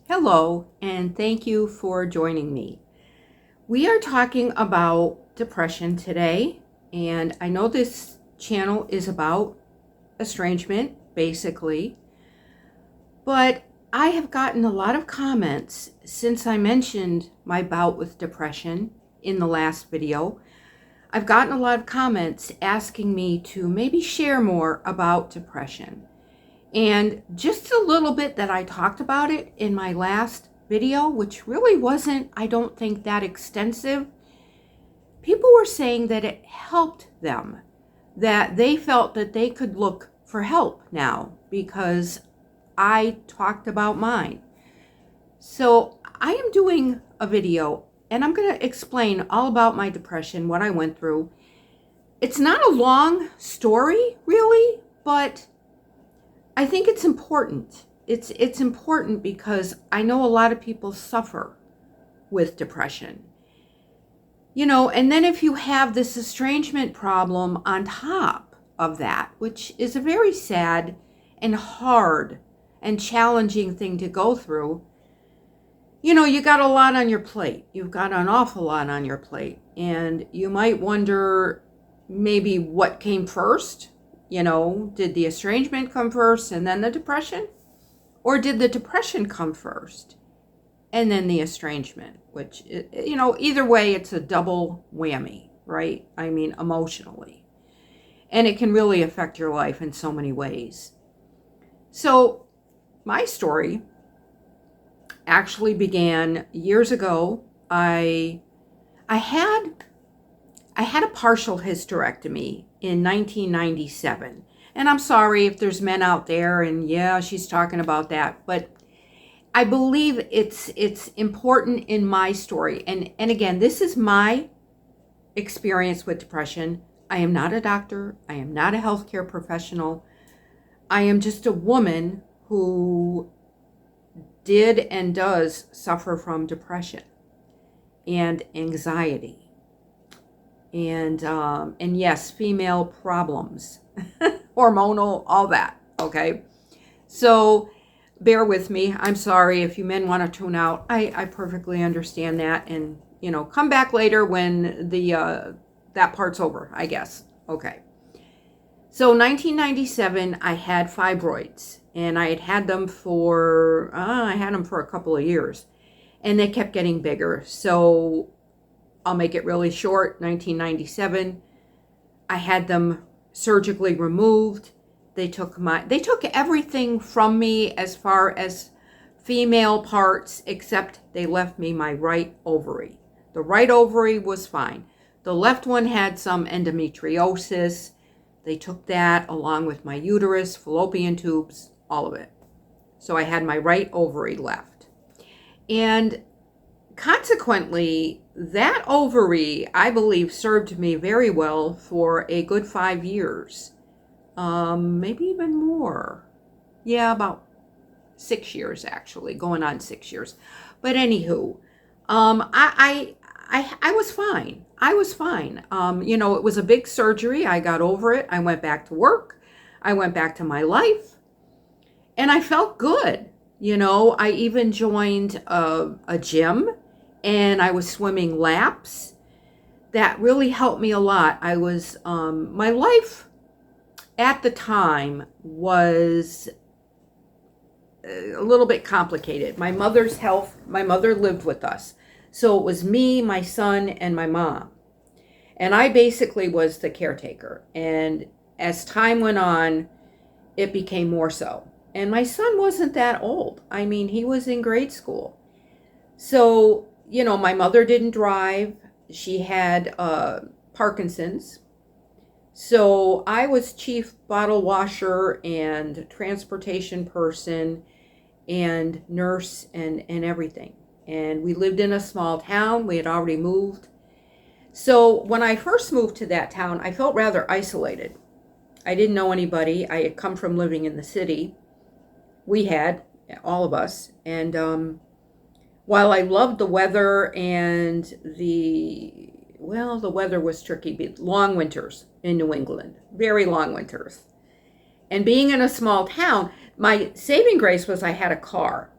Hello, and thank you for joining me. We are talking about depression today, and I know this channel is about estrangement, basically, but I have gotten a lot of comments since I mentioned my bout with depression in the last video. I've gotten a lot of comments asking me to maybe share more about depression. And just a little bit that I talked about it in my last video, which really wasn't, I don't think, that extensive, people were saying that it helped them, that they felt that they could look for help now because I talked about mine. So I am doing a video and I'm going to explain all about my depression, what I went through. It's not a long story, really, but I think it's important. It's important because I know a lot of people suffer with depression. And then if you have this estrangement problem on top of that, which is a very sad and hard and challenging thing to go through, you got a lot on your plate. You've got an awful lot on your plate. And you might wonder maybe what came first. Did the estrangement come first and then the depression? Or did the depression come first and then the estrangement? Which, either way, it's a double whammy, right? I mean, emotionally. And it can really affect your life in so many ways. So my story actually began years ago. I had a partial hysterectomy in 1997. And I'm sorry if there's men out there and yeah, she's talking about that, but I believe it's important in my story. And again, this is my experience with depression. I am not a doctor. I am not a healthcare professional. I am just a woman who did and does suffer from depression and anxiety. And yes, female problems, hormonal, all that, okay? So bear with me. I'm sorry if you men want to tune out. I perfectly understand that. And, come back later when that part's over, I guess. Okay. So 1997, I had fibroids. And I had them for a couple of years. And they kept getting bigger. So I'll make it really short. 1997, I had them surgically removed. They took everything from me as far as female parts, except they left me my right ovary. The right ovary was fine. The left one had some endometriosis. They took that along with my uterus, fallopian tubes, all of it. So I had my right ovary left. And consequently, that ovary, I believe, served me very well for a good 5 years. Maybe even more. Yeah, about 6 years, actually, going on 6 years. But anywho, I was fine. I was fine. It was a big surgery. I got over it. I went back to work. I went back to my life. And I felt good. I even joined a gym. And I was swimming laps. That really helped me a lot. I was, my life at the time was a little bit complicated. My mother's health, my mother lived with us. So it was me, my son, and my mom. And I basically was the caretaker. And as time went on, it became more so. And my son wasn't that old. I mean, he was in grade school. So my mother didn't drive. She had Parkinson's. So I was chief bottle washer and transportation person and nurse and everything. And we lived in a small town. We had already moved. So when I first moved to that town, I felt rather isolated. I didn't know anybody. I had come from living in the city. We had, all of us. And while I loved the weather and the weather was tricky. Long winters in New England, very long winters. And being in a small town, my saving grace was I had a car.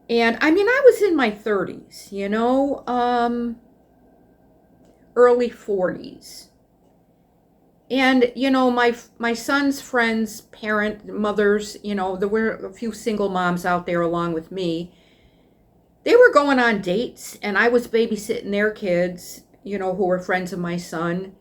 And I mean, I was in my 30s, early 40s. And, my son's friends, mothers, there were a few single moms out there along with me. They were going on dates, and I was babysitting their kids, who were friends of my son.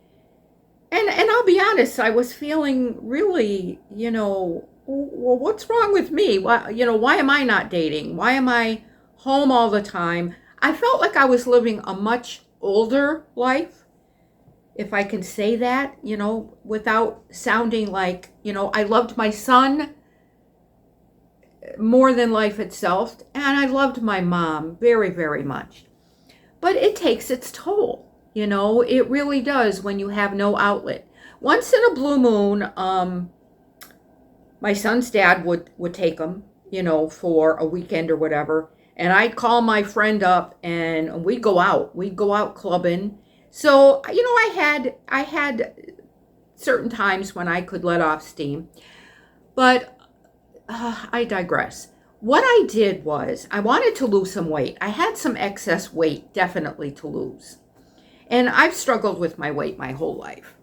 And I'll be honest, I was feeling really, well, what's wrong with me? Why am I not dating? Why am I home all the time? I felt like I was living a much older life, if I can say that, without sounding like, I loved my son more than life itself, and I loved my mom very, very much. But it takes its toll. It really does when you have no outlet. Once in a blue moon, my son's dad would take him, for a weekend or whatever. And I'd call my friend up and we'd go out. We'd go out clubbing. So, I had certain times when I could let off steam. But I digress. What I did was I wanted to lose some weight. I had some excess weight definitely to lose. And I've struggled with my weight my whole life.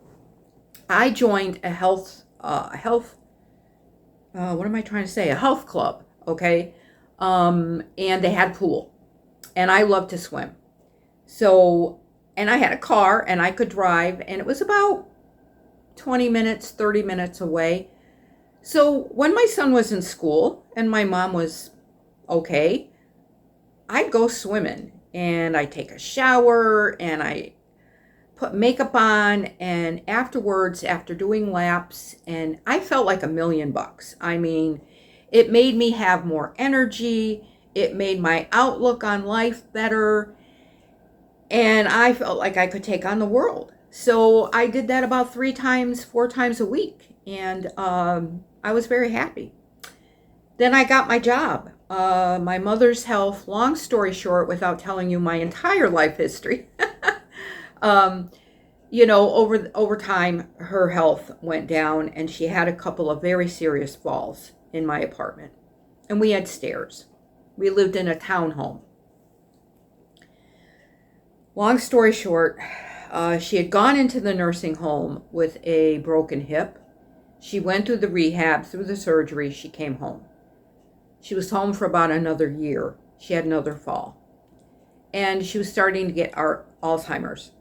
I joined a health club, okay? And they had a pool. And I love to swim. So, and I had a car and I could drive, and it was about 20 minutes, 30 minutes away. So when my son was in school and my mom was okay, I'd go swimming. And I take a shower and I put makeup on, and afterwards, after doing laps, and I felt like $1,000,000. I mean, it made me have more energy. It made my outlook on life better. And I felt like I could take on the world. So I did that about 4 times a week. And I was very happy. Then I got my job. My mother's health, long story short, without telling you my entire life history, over time, her health went down and she had a couple of very serious falls in my apartment. And we had stairs. We lived in a townhome. Long story short, she had gone into the nursing home with a broken hip. She went through the rehab, through the surgery. She came home. She was home for about another year. She had another fall. And she was starting to get Alzheimer's.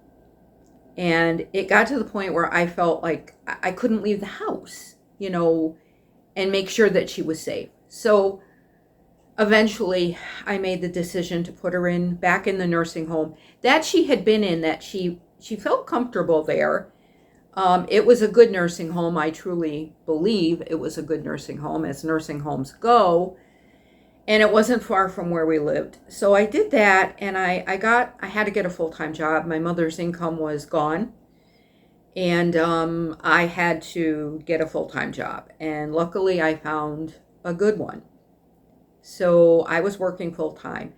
And it got to the point where I felt like I couldn't leave the house, and make sure that she was safe. So eventually I made the decision to put her back in the nursing home that she had been in, that she felt comfortable there. It was a good nursing home. I truly believe it was a good nursing home, as nursing homes go. And it wasn't far from where we lived. So I did that, and I had to get a full-time job. My mother's income was gone, and I had to get a full-time job. And luckily I found a good one. So I was working full-time.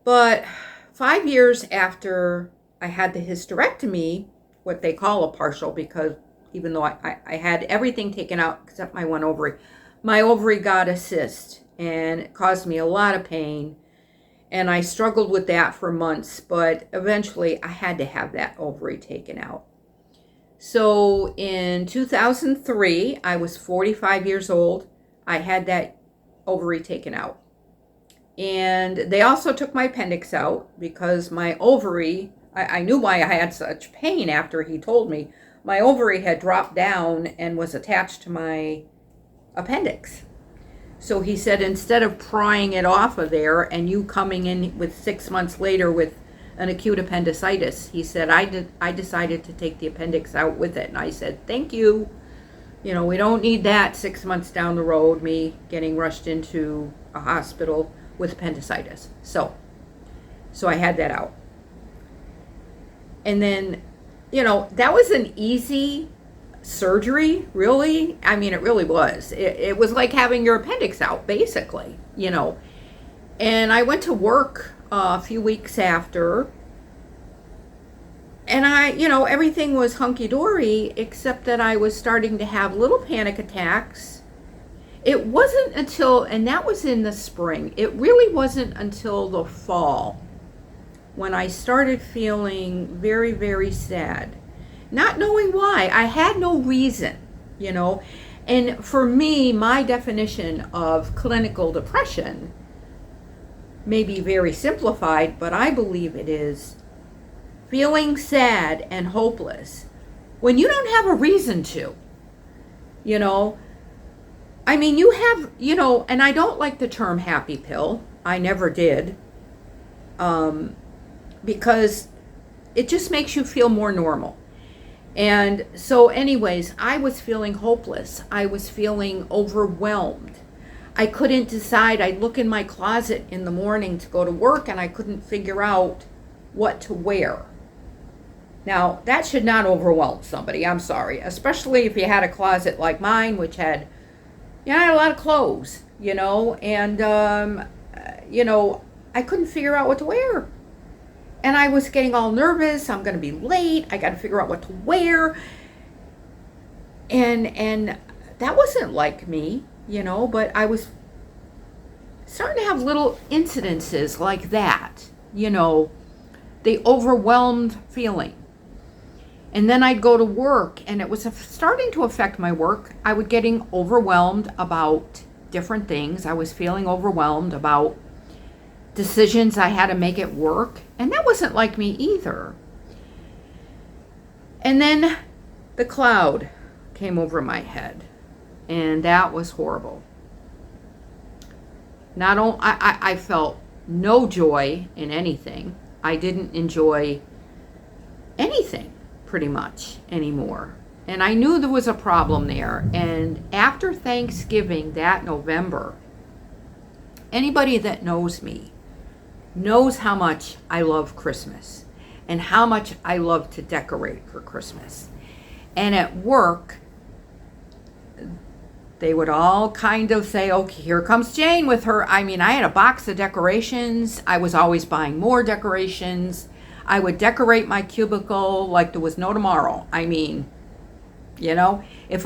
But 5 years after I had the hysterectomy, what they call a partial, because even though I had everything taken out except my one ovary, my ovary got a cyst. And it caused me a lot of pain. And I struggled with that for months, but eventually I had to have that ovary taken out. So in 2003, I was 45 years old. I had that ovary taken out. And they also took my appendix out because my ovary, I knew why I had such pain after he told me. My ovary had dropped down and was attached to my appendix. So he said, instead of prying it off of there and you coming in with 6 months later with an acute appendicitis, he said, I decided to take the appendix out with it. And I said, thank you. We don't need that 6 months down the road, me getting rushed into a hospital with appendicitis. So I had that out. And then, that was an easy surgery, really. I mean, it really was. It was like having your appendix out, basically, And I went to work a few weeks after, and everything was hunky-dory, except that I was starting to have little panic attacks. It wasn't until, and that was in the spring, it really wasn't until the fall when I started feeling very, very sad. Not knowing why. I had no reason, you know. And for me, my definition of clinical depression may be very simplified, but I believe it is feeling sad and hopeless when you don't have a reason to, you know. I mean, you have, you know, and I don't like the term happy pill. I never did. Because it just makes you feel more normal. And so anyways, I was feeling hopeless. I was feeling overwhelmed. I couldn't decide. I'd look in my closet in the morning to go to work and I couldn't figure out what to wear. Now, that should not overwhelm somebody. I'm sorry. Especially if you had a closet like mine, which had, I had a lot of clothes, you know, and, you know, I couldn't figure out what to wear. And I was getting all nervous. I'm going to be late. I got to figure out what to wear. And that wasn't like me, you know, but I was starting to have little incidences like that, you know, the overwhelmed feeling. And then I'd go to work and it was starting to affect my work. I was getting overwhelmed about different things. I was feeling overwhelmed about decisions I had to make at work, and that wasn't like me either. And then the cloud came over my head, and that was horrible. Not only I felt no joy in anything. I didn't enjoy anything pretty much anymore. And I knew there was a problem there. And after Thanksgiving that November, anybody that knows me knows how much I love Christmas and how much I love to decorate for Christmas. And at work, they would all kind of say, okay, here comes Jane with her. I mean, I had a box of decorations. I was always buying more decorations. I would decorate my cubicle like there was no tomorrow. I mean, you know, and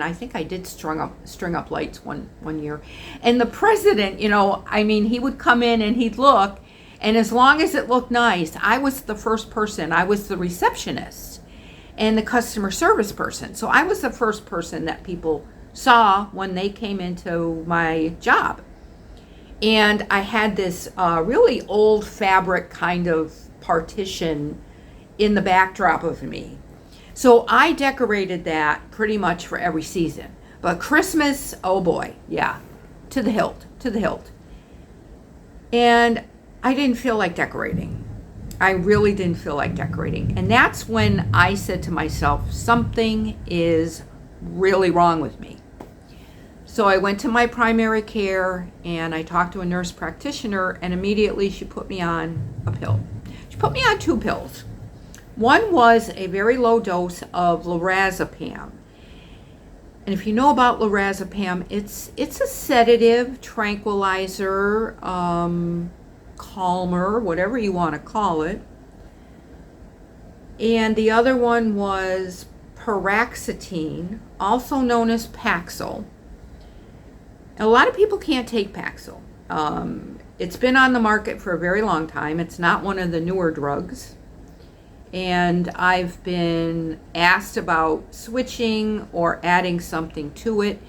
I think I did string up lights one year. And the president, you know, I mean, he would come in and he'd look, and as long as it looked nice, I was the first person. I was the receptionist and the customer service person. So I was the first person that people saw when they came into my job. And I had this really old fabric kind of partition in the backdrop of me. So I decorated that pretty much for every season. But Christmas, oh boy, yeah, to the hilt. And I didn't feel like decorating. I really didn't feel like decorating. And that's when I said to myself, something is really wrong with me. So I went to my primary care and I talked to a nurse practitioner, and immediately she put me on a pill. She put me on 2 pills. One was a very low dose of lorazepam. And if you know about lorazepam, it's a sedative, tranquilizer, calmer, whatever you want to call it. And the other one was paroxetine, also known as Paxil. And a lot of people can't take Paxil. It's been on the market for a very long time. It's not one of the newer drugs. And I've been asked about switching or adding something to it,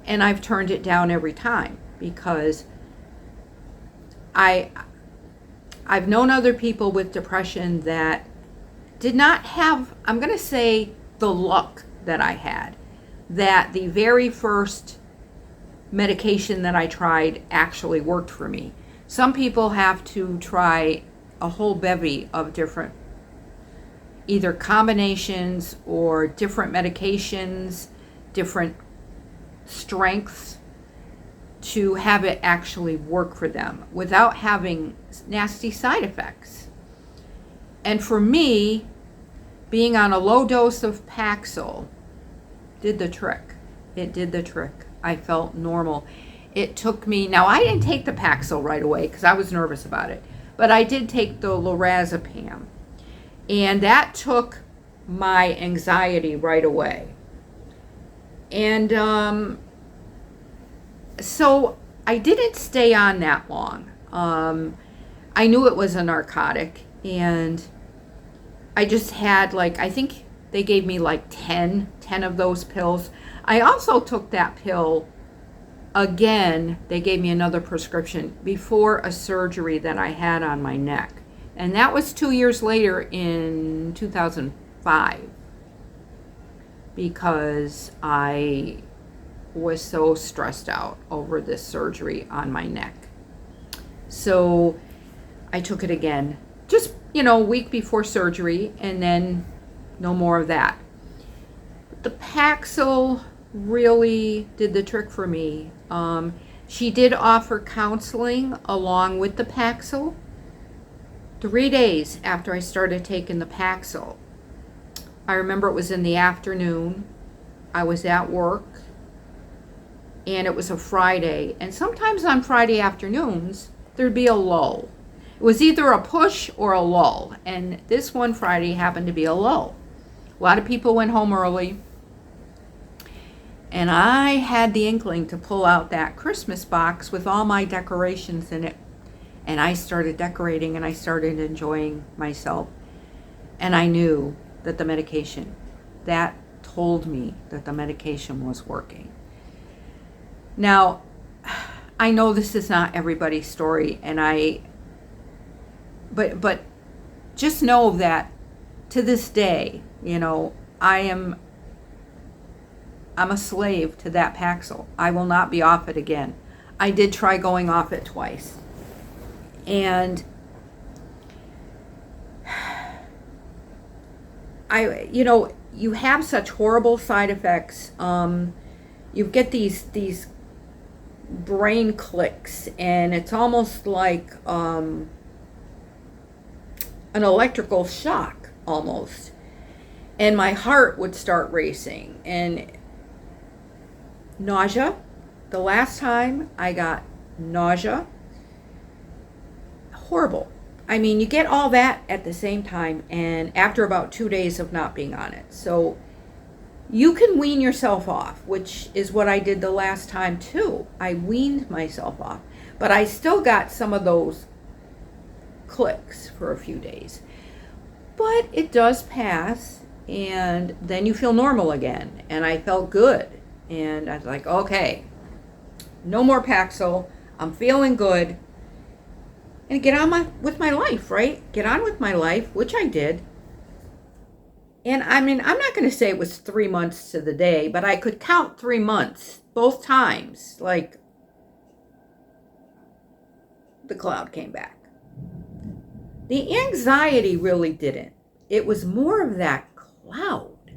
and I've turned it down every time because I've known other people with depression that did not have, I'm going to say, the luck that I had, that the very first medication that I tried actually worked for me. Some people have to try a whole bevy of different either combinations or different medications, different strengths to have it actually work for them without having nasty side effects. And for me, being on a low dose of Paxil did the trick. It did the trick. I felt normal. It took me, now I didn't take the Paxil right away because I was nervous about it, but I did take the lorazepam. And that took my anxiety right away. And So I didn't stay on that long. I knew it was a narcotic, and I just had like, I think they gave me like 10 of those pills. I also took that pill again. They gave me another prescription before a surgery that I had on my neck. And that was 2 years later in 2005, because I was so stressed out over this surgery on my neck. So I took it again, just, a week before surgery, and then no more of that. The Paxil really did the trick for me. She did offer counseling along with the Paxil. 3 days after I started taking the Paxil, I remember it was in the afternoon. I was at work, and it was a Friday. And sometimes on Friday afternoons, there'd be a lull. It was either a push or a lull. And this one Friday happened to be a lull. A lot of people went home early. And I had the inkling to pull out that Christmas box with all my decorations in it. And I started decorating, and I started enjoying myself. And I knew that the medication, that told me that the medication was working. Now, I know this is not everybody's story, and but just know that to this day, I'm a slave to that Paxil. I will not be off it again. I did try going off it twice. And you have such horrible side effects. You get these brain clicks, and it's almost like an electrical shock almost. And my heart would start racing, and nausea. The last time I got nausea, horrible. I mean, you get all that at the same time, and after about 2 days of not being on it. So you can wean yourself off, which is what I did the last time too. I weaned myself off, but I still got some of those clicks for a few days. But it does pass, and then you feel normal again. And I felt good, and I was like, okay, no more Paxil. I'm feeling good. And get on with my life, right? Get on with my life, which I did. And I mean, I'm not going to say it was 3 months to the day, but I could count 3 months both times. Like, the cloud came back. The anxiety really didn't. It was more of that cloud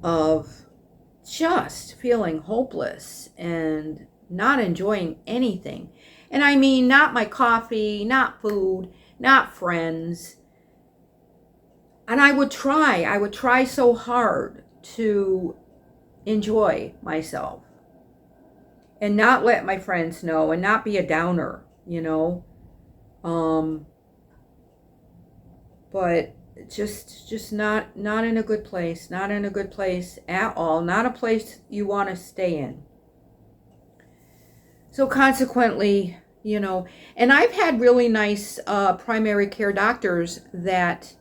of just feeling hopeless and not enjoying anything. And I mean, not my coffee, not food, not friends. And I would try so hard to enjoy myself and not let my friends know and not be a downer, but just not in a good place, not in a good place at all, not a place you want to stay in. So consequently, and I've had really nice primary care doctors that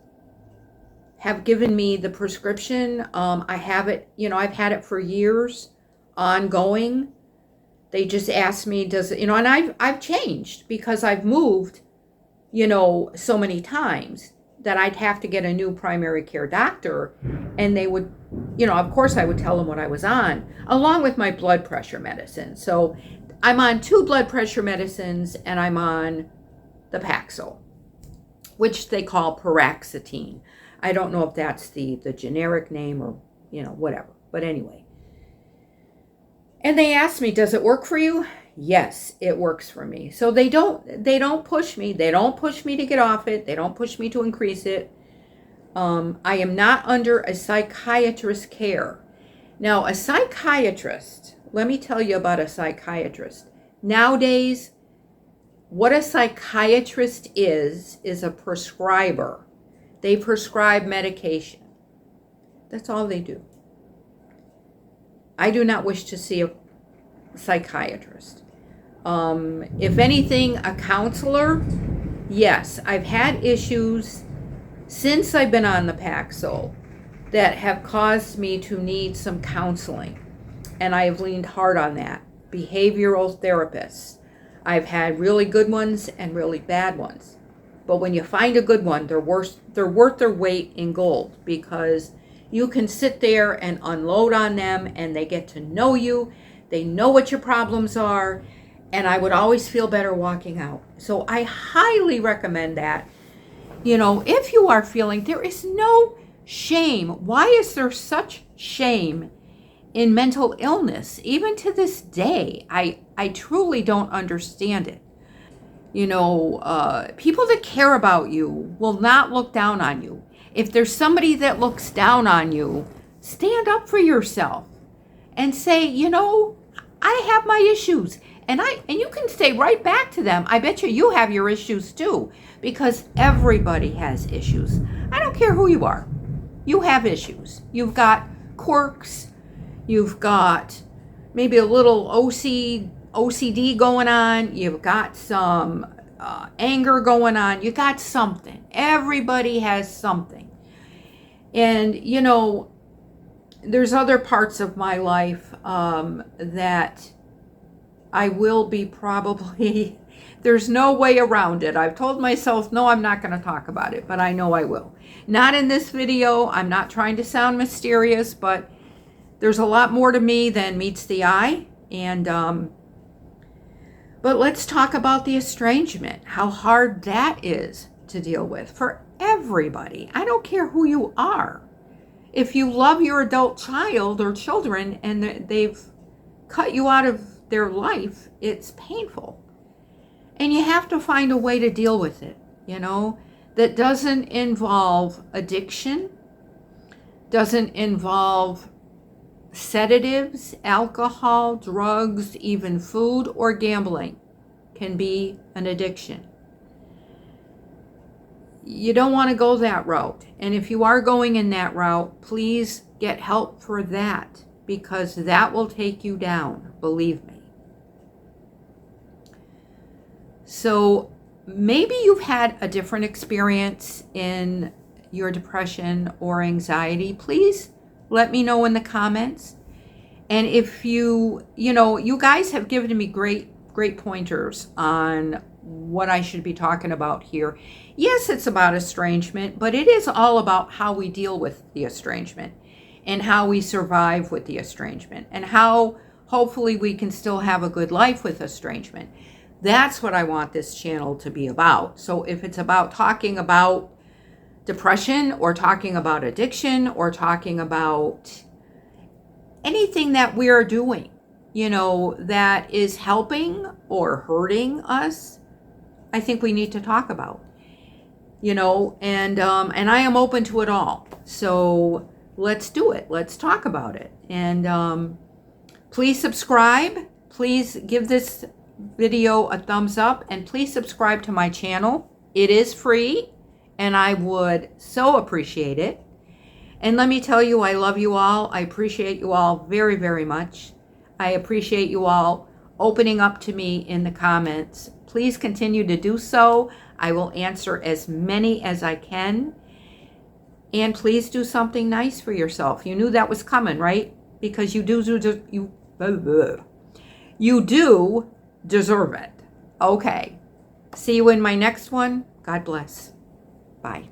have given me the prescription. I have it, I've had it for years, ongoing. They just asked me, and I've changed because I've moved, so many times that I'd have to get a new primary care doctor, and they would, of course I would tell them what I was on, along with my blood pressure medicine. So I'm on 2 blood pressure medicines, and I'm on the Paxil, which they call paroxetine. I don't know if that's the generic name or, whatever. But anyway. And they asked me, does it work for you? Yes, it works for me. So they don't push me. They don't push me to get off it. They don't push me to increase it. I am not under a psychiatrist's care. Now, a psychiatrist, let me tell you about a psychiatrist. Nowadays, what a psychiatrist is a prescriber. They prescribe medication. That's all they do. I do not wish to see psychiatrist. If anything, a counselor. Yes, I've had issues since I've been on the Paxil that have caused me to need some counseling. And I have leaned hard on that. Behavioral therapists. I've had really good ones and really bad ones. But when you find a good one, they're worth their weight in gold, because you can sit there and unload on them and they get to know you. They know what your problems are. And I would always feel better walking out. So I highly recommend that. If you are feeling, there is no shame. Why is there such shame in mental illness? Even to this day, I truly don't understand it. People that care about you will not look down on you. If there's somebody that looks down on you, stand up for yourself and say, I have my issues. And you can say right back to them, I bet you have your issues too, because everybody has issues. I don't care who you are. You have issues. You've got quirks. You've got maybe a little OCD going on. You've got some anger going on. You got something. Everybody has something. And, there's other parts of my life that I will be probably, there's no way around it. I've told myself, no, I'm not going to talk about it, but I know I will. Not in this video. I'm not trying to sound mysterious, but there's a lot more to me than meets the eye. And, but let's talk about the estrangement, how hard that is to deal with for everybody. I don't care who you are. If you love your adult child or children and they've cut you out of their life, it's painful. And you have to find a way to deal with it, that doesn't involve addiction, doesn't involve sedatives, alcohol, drugs, even food or gambling can be an addiction. You don't want to go that route. And if you are going in that route, please get help for that, because that will take you down, believe me. So maybe you've had a different experience in your depression or anxiety. Please let me know in the comments. And if you guys have given me great pointers on what I should be talking about here. Yes, it's about estrangement, but it is all about how we deal with the estrangement and how we survive with the estrangement and how hopefully we can still have a good life with estrangement. That's what I want this channel to be about. So if it's about talking about depression or talking about addiction or talking about anything that we are doing, that is helping or hurting us, I think we need to talk about, and I am open to it all. So let's do it. Let's talk about it. And please subscribe. Please give this video a thumbs up, and please subscribe to my channel. It is free, and I would so appreciate it. And let me tell you, I love you all. I appreciate you all very, very much. I appreciate you all opening up to me in the comments. Please continue to do so. I will answer as many as I can. And please do something nice for yourself. You knew that was coming, right? Because you do deserve it. Okay. See you in my next one. God bless. Bye.